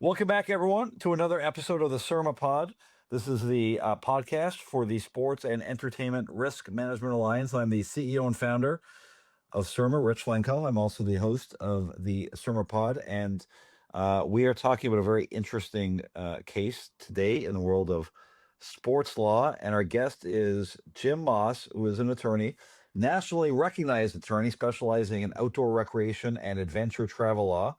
Welcome back, everyone, to another episode of the SERMAPod. This is the podcast for the Sports and Entertainment Risk Management Alliance. I'm the CEO and founder of SERMA, Rich Lenkov. I'm also the host of the SERMAPod, and we are talking about a very interesting case today in the world of sports law. And our guest is Jim Moss, who is an attorney, nationally recognized attorney specializing in outdoor recreation and adventure travel law.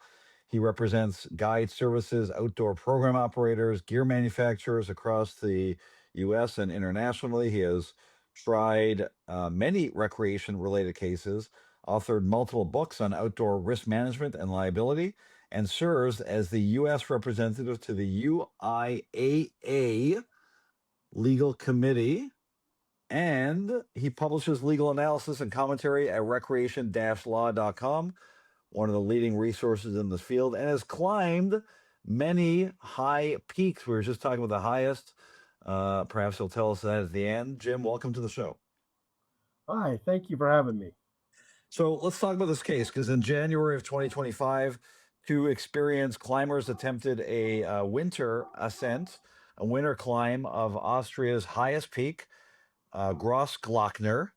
He represents guide services, outdoor program operators, gear manufacturers across the US and internationally. He has tried many recreation related cases, authored multiple books on outdoor risk management and liability, and serves as the U.S. representative to the UIAA Legal Committee. And he publishes legal analysis and commentary at recreation-law.com, one of the leading resources in the field, and has climbed many high peaks. We were just talking about the highest. Perhaps he'll tell us that at the end. Jim, welcome to the show. Hi, thank you for having me. So let's talk about this case because in January of 2025, two experienced climbers attempted a winter ascent, a winter climb of Austria's highest peak, Grossglockner.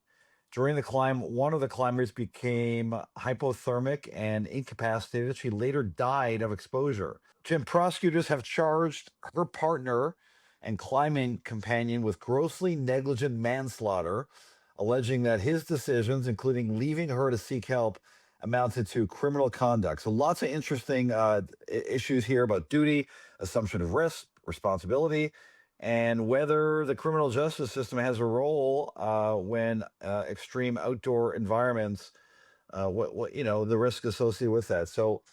During the climb, one of the climbers became hypothermic and incapacitated. She later died of exposure. Jim, prosecutors have charged her partner and climbing companion with grossly negligent manslaughter, alleging that his decisions, including leaving her to seek help, amounted to criminal conduct. So lots of interesting issues here about duty, assumption of risk, responsibility, and whether the criminal justice system has a role when extreme outdoor environments, what the risk associated with that. So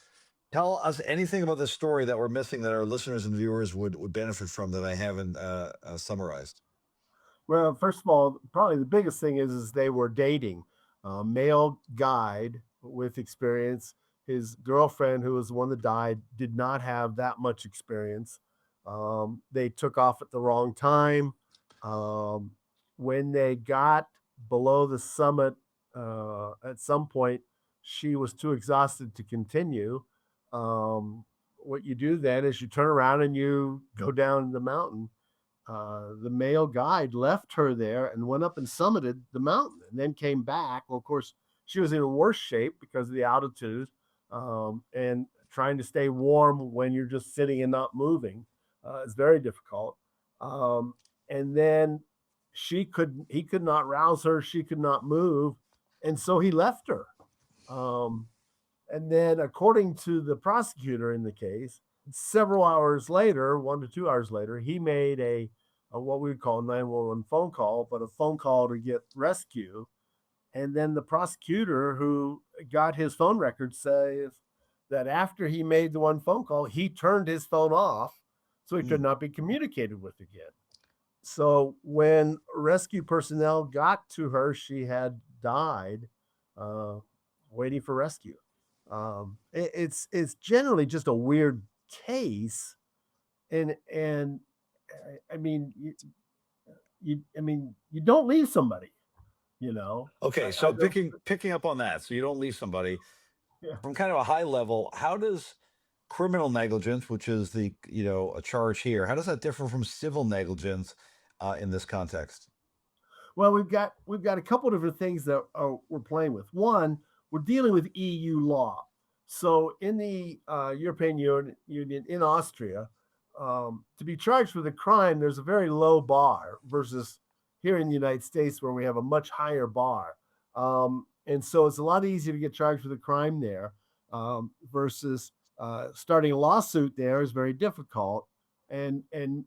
tell us anything about this story that we're missing that our listeners and viewers would benefit from that I haven't summarized. Well, first of all, probably the biggest thing is they were dating. Male guide with experience. His girlfriend, who was the one that died, did not have that much experience. They took off at the wrong time. Um, when they got below the summit, at some point, she was too exhausted to continue. What you do then is you turn around and you go down the mountain. The male guide left her there and went up and summited the mountain and then came back. Well, of course, she was in worse shape because of the altitude and trying to stay warm when you're just sitting and not moving is very difficult. Um, and then he could not rouse her. She could not move. And so he left her. Um, and then, according to the prosecutor in the case, several hours later, 1 to 2 hours later, he made a what we would call a 911 phone call, but a phone call to get rescue. And then the prosecutor who got his phone record says that after he made the one phone call, he turned his phone off so he could Mm. not be communicated with again. So when rescue personnel got to her, she had died uh, waiting for rescue. It's generally just a weird case, and I mean you don't leave somebody, you know. Okay, I so don't. picking up on that, so you don't leave somebody Yeah. from kind of a high level. How does criminal negligence, which is the a charge here, how does that differ from civil negligence in this context? Well, we've got a couple different things that we're playing with. One, we're dealing with EU law. So in the European Union in Austria, to be charged with a crime, there's a very low bar versus here in the United States where we have a much higher bar. And so it's a lot easier to get charged with a crime there versus starting a lawsuit there is very difficult and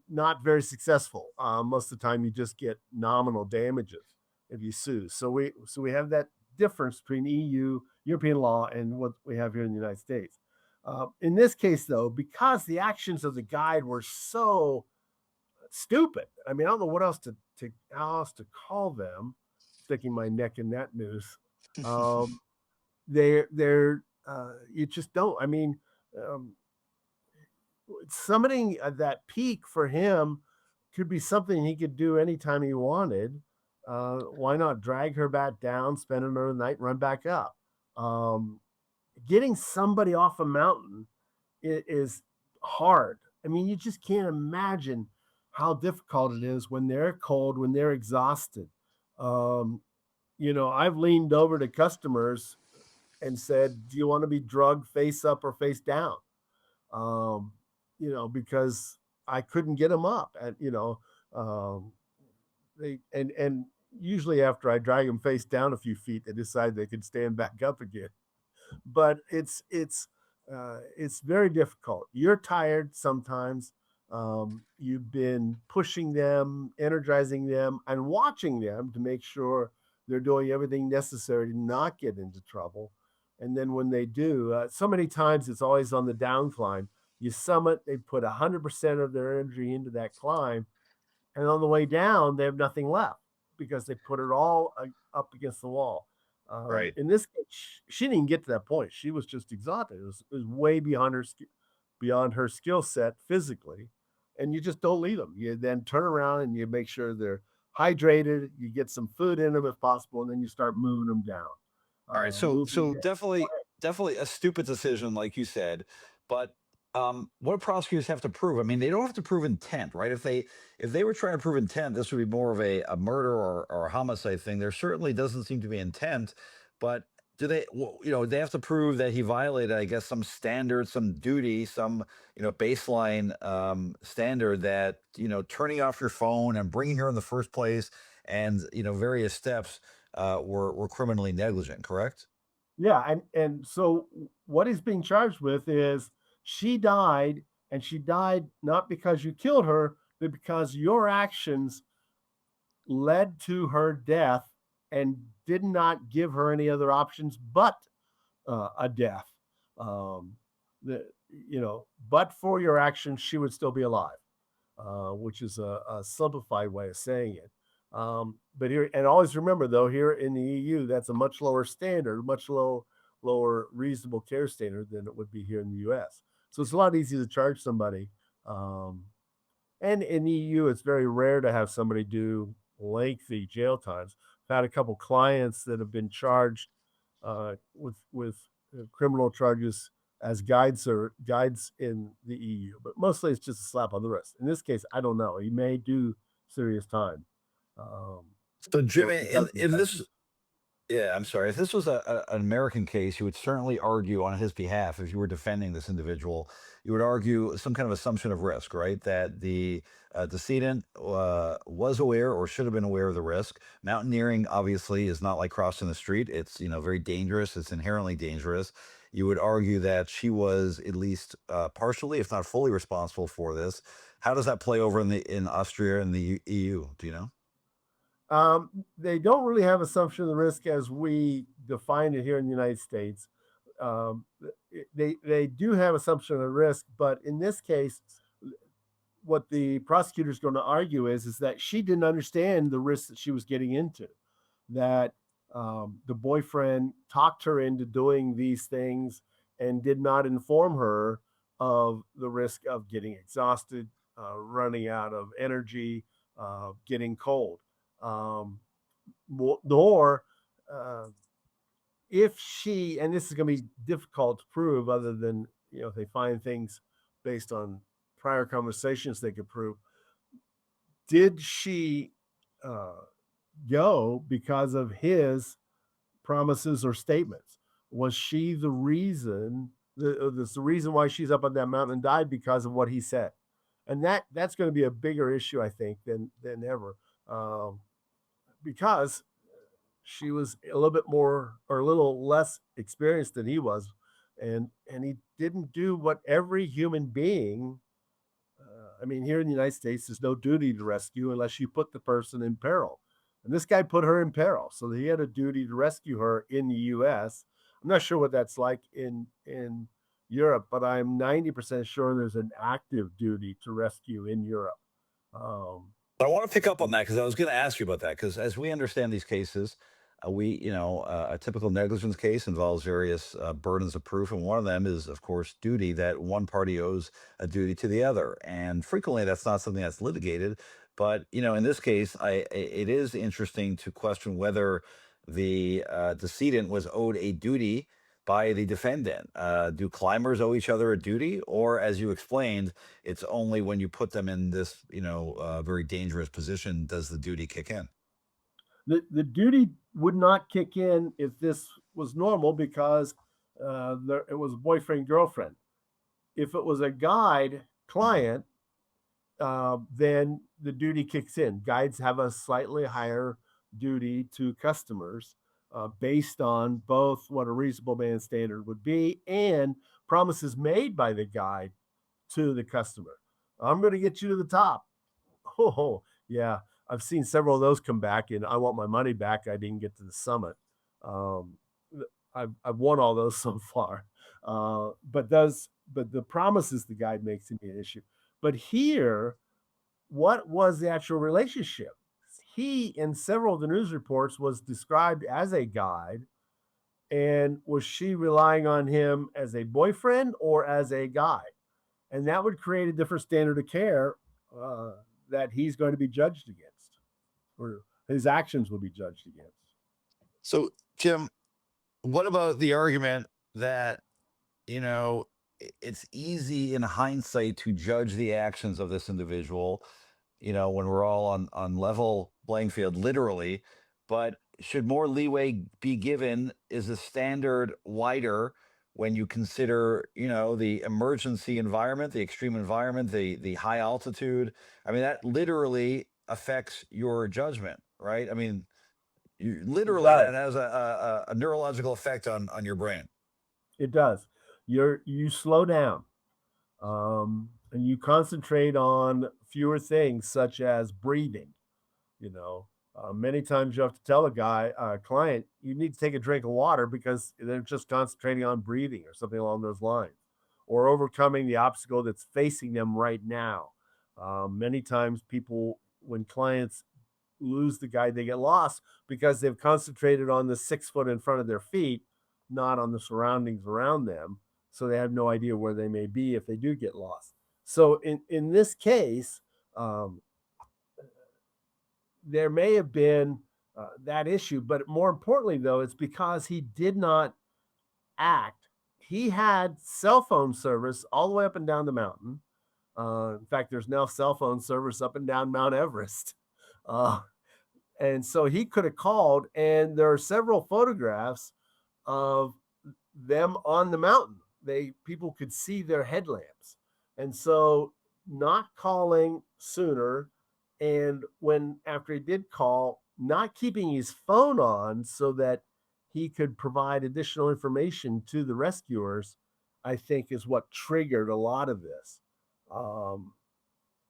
not very successful. Most of the time, you just get nominal damages if you sue. So we have that difference between EU European law and what we have here in the United States. In this case, though, because the actions of the guide were so stupid, I mean, I don't know what else to how else to call them. Sticking my neck in that noose. Um, they're you just don't. I mean, um, summiting that peak for him could be something he could do anytime he wanted. Why not drag her back down, spend another night, run back up? Getting somebody off a mountain is hard. I mean, you just can't imagine how difficult it is when they're cold, when they're exhausted. Um, I've leaned over to customers and said, "Do you want to be drugged face up or face down?" Um, because I couldn't get them up, and um, they and usually after I drag them face down a few feet, they decide they can stand back up again. But it's very difficult. You're tired sometimes. You've been pushing them, energizing them, and watching them to make sure they're doing everything necessary to not get into trouble. And then when they do, so many times it's always on the down climb. You summit, they put 100% of their energy into that climb, and on the way down, they have nothing left because they put it all up against the wall. Right. In this case, she didn't even get to that point. She was just exhausted. It was way beyond her skill set physically, and you just don't lead them. You then turn around and you make sure they're hydrated. You get some food in them if possible, and then you start moving them down. All right, Moving so down. definitely a stupid decision, like you said. But what do prosecutors have to prove? I mean, they don't have to prove intent, right? If they were trying to prove intent, this would be more of a murder or a homicide thing. There certainly doesn't seem to be intent, but do they? Well, they have to prove that he violated, I guess, some standard, some duty, some baseline standard that turning off your phone and bringing her in the first place, and various steps were criminally negligent, correct? Yeah, and so what he's being charged with is she died, and she died not because you killed her, but because your actions led to her death and did not give her any other options but a death. Um, but for your actions, she would still be alive, which is a simplified way of saying it. But here, and always remember though, here in the EU, that's a much lower standard, lower reasonable care standard than it would be here in the US. So it's a lot easier to charge somebody. Um, and in the EU, it's very rare to have somebody do lengthy jail times. I've had a couple clients that have been charged with criminal charges as guides in the EU, but mostly it's just a slap on the wrist. In this case, I don't know. He may do serious time um, So, Jimmy, because of in that. this, yeah, I'm sorry. If this was an American case, you would certainly argue on his behalf. If you were defending this individual, you would argue some kind of assumption of risk, right? That the decedent was aware or should have been aware of the risk. Mountaineering obviously is not like crossing the street. It's very dangerous. It's inherently dangerous. You would argue that she was at least partially, if not fully, responsible for this. How does that play over in Austria and the EU? Do you know? They don't really have assumption of the risk as we define it here in the United States. Um, they do have assumption of the risk, but in this case, what the prosecutor is going to argue is that she didn't understand the risk that she was getting into. That the boyfriend talked her into doing these things and did not inform her of the risk of getting exhausted, running out of energy, getting cold. Um, nor uh, if she, and this is going to be difficult to prove, other than if they find things based on prior conversations they could prove. Did she uh, go because of his promises or statements? Was she the reason? The reason why she's up on that mountain and died because of what he said, and that's going to be a bigger issue, I think, than ever, because she was a little bit more or a little less experienced than he was, and he didn't do what every human being. I mean, here in the United States, there's no duty to rescue unless you put the person in peril. And this guy put her in peril, so he had a duty to rescue her in the U.S. I'm not sure what that's like in Europe, but I'm 90% sure there's an active duty to rescue in Europe. Um, But I want to pick up on that because I was going to ask you about that. Because as we understand these cases, a typical negligence case involves various burdens of proof, and one of them is, of course, duty that one party owes a duty to the other, and frequently that's not something that's litigated. But in this case, it is interesting to question whether the decedent was owed a duty by the defendant? Do climbers owe each other a duty, or as you explained, it's only when you put them in this, very dangerous position does the duty kick in? The duty would not kick in if this was normal because it was boyfriend girlfriend. If it was a guide client, then the duty kicks in. Guides have a slightly higher duty to customers based on both what a reasonable man standard would be and promises made by the guide to the customer. I'm going to get you to the top. Oh, yeah. I've seen several of those come back, and I want my money back. I didn't get to the summit. Um, I've won all those so far, but the promises the guide makes to me an issue. But here, what was the actual relationship? He, in several of the news reports, was described as a guide, and was she relying on him as a boyfriend or as a guide? And that would create a different standard of care uh, that he's going to be judged against, or his actions will be judged against. So, Jim, what about the argument that, you know, it's easy in hindsight to judge the actions of this individual, when we're all on level playing field, literally, but should more leeway be given? Is the standard wider when you consider, the emergency environment, the extreme environment, the high altitude? I mean, that literally affects your judgment, right? I mean, It literally that does. has a neurological effect on your brain. It does. You slow down, and you concentrate on fewer things, such as breathing. You know, many times you have to tell a client, you need to take a drink of water because they're just concentrating on breathing or something along those lines, or overcoming the obstacle that's facing them right now. Many times, when clients lose the guide, they get lost because they've concentrated on the 6 foot in front of their feet, not on the surroundings around them. So they have no idea where they may be if they do get lost. So in this case, um, there may have been that issue, but more importantly, though, it's because he did not act. He had cell phone service all the way up and down the mountain. In fact, there's now cell phone service up and down Mount Everest. Uh, and so he could have called, and there are several photographs of them on the mountain. People could see their headlamps. And so not calling sooner, and when after he did call, not keeping his phone on so that he could provide additional information to the rescuers, I think is what triggered a lot of this. Um,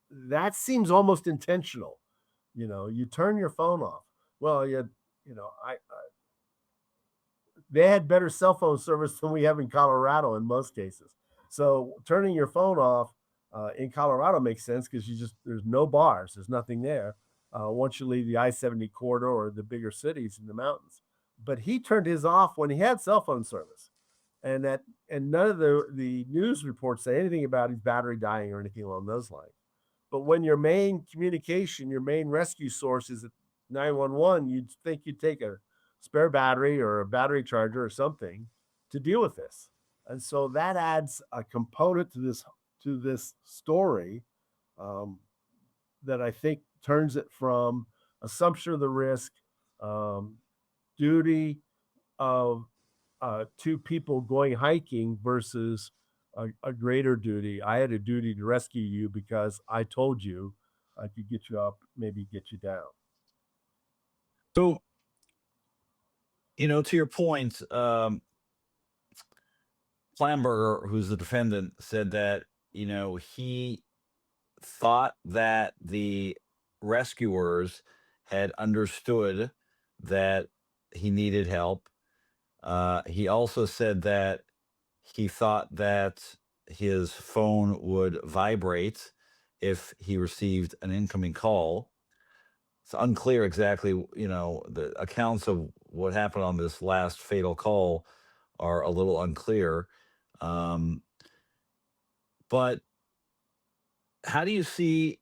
that seems almost intentional. You turn your phone off. Well, you know, I they had better cell phone service than we have in Colorado in most cases. So turning your phone off in Colorado makes sense because there's no bars, there's nothing there. Once you leave the I-70 corridor or the bigger cities in the mountains, but he turned his off when he had cell phone service, and none of the news reports say anything about his battery dying or anything along those lines. But when your main communication, your main rescue source is at 911, you'd think you'd take a spare battery or a battery charger or something to deal with this. And so that adds a component to this story um, that I think turns it from assumption of the risk, um, duty of two people going hiking versus a greater duty. I had a duty to rescue you because I told you I could get you up, maybe get you down. So, to your point, Flamberger, who's the defendant, said that, he thought that the rescuers had understood that he needed help. He also said that he thought that his phone would vibrate if he received an incoming call. It's unclear exactly, the accounts of what happened on this last fatal call are a little unclear. Um, but how do you see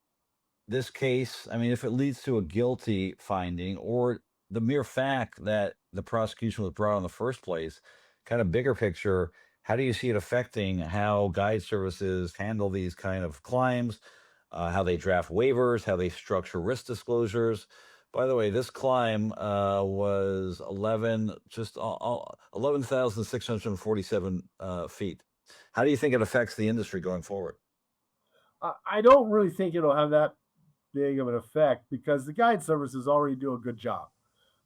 this case? I mean, if it leads to a guilty finding or the mere fact that the prosecution was brought on in the first place, kind of bigger picture, how do you see it affecting how guide services handle these kind of climbs, how they draft waivers, how they structure risk disclosures? By the way, this climb was 11,647 feet. How do you think it affects the industry going forward? I don't really think it'll have that big of an effect because the guide services already do a good job.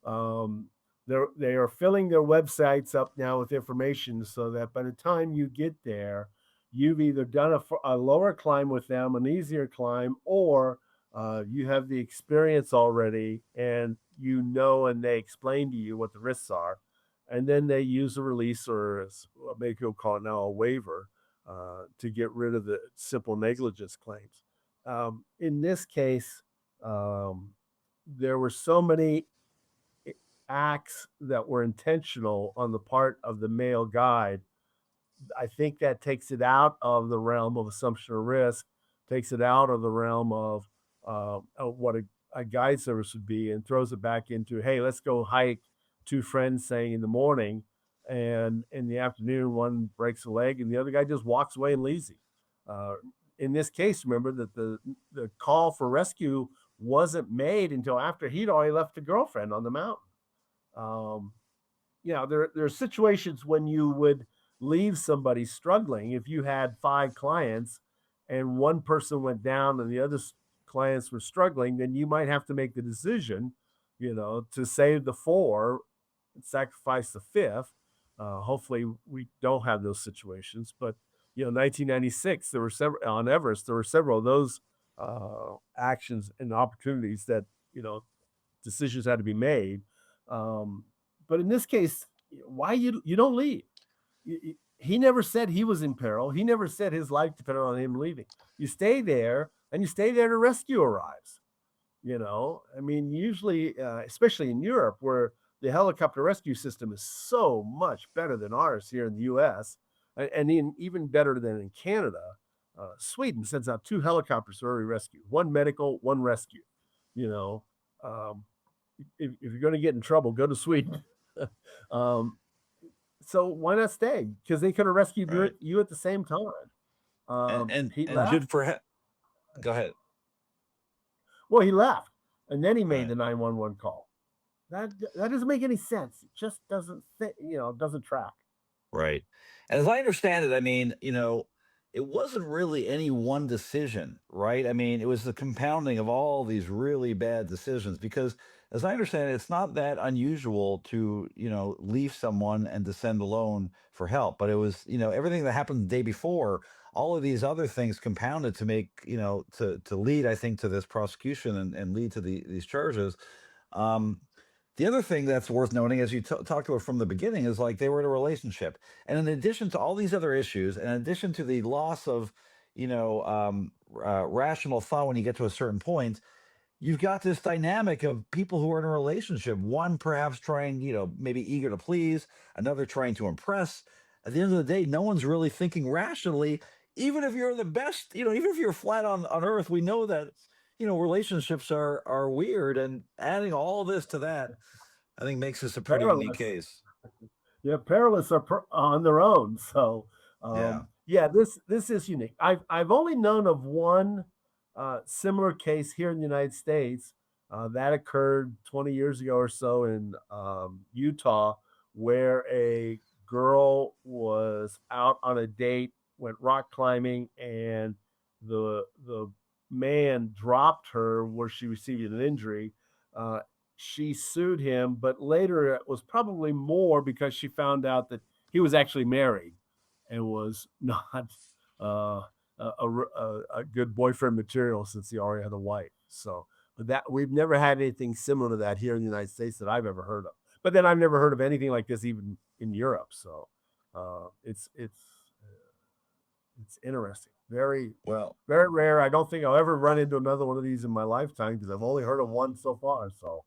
Um, they are filling their websites up now with information so that by the time you get there, you've either done a lower climb with them, an easier climb, or you have the experience already and you know, and they explain to you what the risks are. And then they use a release or maybe you'll call it now a waiver to get rid of the simple negligence claims. In this case, um, there were so many acts that were intentional on the part of the male guide. I think that takes it out of the realm of assumption of risk, takes it out of the realm of what a guide service would be, and throws it back into, hey, let's go hike. Two friends saying in the morning, and in the afternoon, one breaks a leg, and the other guy just walks away and leaves him. Uh, in this case, remember that the call for rescue wasn't made until after he'd already left the girlfriend on the mountain. Um, there are situations when you would leave somebody struggling. If you had five clients and one person went down and the other clients were struggling, then you might have to make the decision, to save the four and sacrifice the fifth. Hopefully, we don't have those situations. But 1996, there were several on Everest. There were several of those actions and opportunities that decisions had to be made. Um, but in this case, why you don't leave? He never said he was in peril. He never said his life depended on him leaving. You stay there, and you stay there to rescue arrives. I mean, usually, especially in Europe, where the helicopter rescue system is so much better than ours here in the U.S. and even better than in Canada. Sweden sends out two helicopters for every rescue, one medical, one rescue. You know, um, if you're going to get in trouble, go to Sweden. um, so why not stay? Because they could have rescued Right. you at the same time. He And left. Jude, go ahead. Well, he left, and then he made Right. the 911 call. That doesn't make any sense. It just doesn't fit. Doesn't track. Right. And as I understand it, I mean, it wasn't really any one decision, right? I mean, it was the compounding of all these really bad decisions because as I understand it, it's not that unusual to, leave someone and descend alone for help. But it was, everything that happened the day before, all of these other things compounded to make, to lead, I think, to this prosecution and lead to these charges. Um, the other thing that's worth noting, as you talked about from the beginning, is like they were in a relationship, and in addition to all these other issues, and in addition to the loss of, rational thought when you get to a certain point, you've got this dynamic of people who are in a relationship. One perhaps trying, maybe eager to please, another trying to impress. At the end of the day, no one's really thinking rationally. Even if you're the best, even if you're flat on earth, we know that relationships are weird, and adding all this to that, I think makes this a pretty unique Perilous. case. Yeah, perilous are on their own. So, Yeah. yeah, this is unique. I've only known of one similar case here in the United States that occurred 20 years ago or so in Utah, where a girl was out on a date, went rock climbing, and the man dropped her where she received an injury. Uh, she sued him, but later it was probably more because she found out that he was actually married and was not uh, a good boyfriend material since he already had a wife. So, but that we've never had anything similar to that here in the United States that I've ever heard of. But then I've never heard of anything like this even in Europe. So, it's interesting. Very Well, very rare. I don't think I'll ever run into another one of these in my lifetime because I've only heard of one so far. So,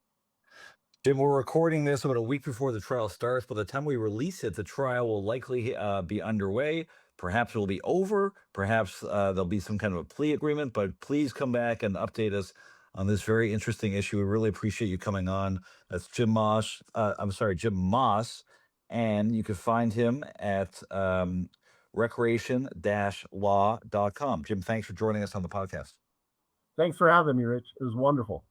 Jim, we're recording this about a week before the trial starts. By the time we release it, the trial will likely be underway. Perhaps it will be over. Perhaps there'll be some kind of a plea agreement. But please come back and update us on this very interesting issue. We really appreciate you coming on. That's Jim Moss. I'm sorry, Jim Moss, and you can find him at recreation-law.com. Jim, thanks for joining us on the podcast. Thanks for having me, Rich. It was wonderful.